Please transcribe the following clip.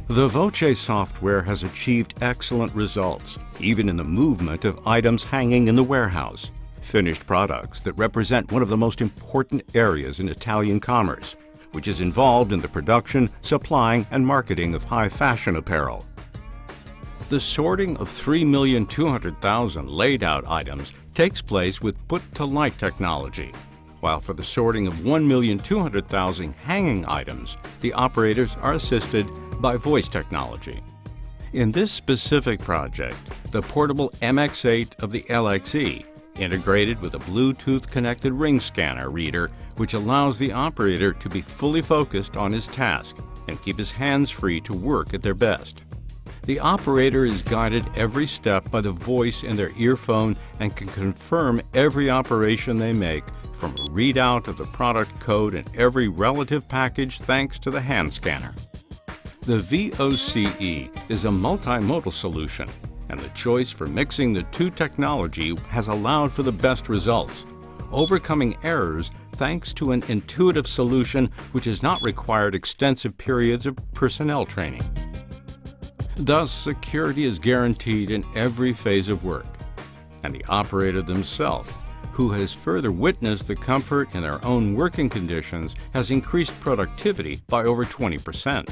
The Voce software has achieved excellent results, even in the movement of items hanging in the warehouse, finished products that represent one of the most important areas in Italian commerce, which is involved in the production, supplying, and marketing of high fashion apparel. The sorting of 3,200,000 laid-out items takes place with put-to-light technology, while for the sorting of 1,200,000 hanging items, the operators are assisted by voice technology. In this specific project, the portable MX8 of the LXE integrated with a Bluetooth-connected ring scanner reader, which allows the operator to be fully focused on his task and keep his hands free to work at their best. The operator is guided every step by the voice in their earphone and can confirm every operation they make, from a readout of the product code in every relative package thanks to the hand scanner. The VOCE is a multimodal solution, and the choice for mixing the two technology has allowed for the best results, overcoming errors thanks to an intuitive solution which has not required extensive periods of personnel training. Thus, security is guaranteed in every phase of work, and the operator themselves, who has further witnessed the comfort in their own working conditions, has increased productivity by over 20%.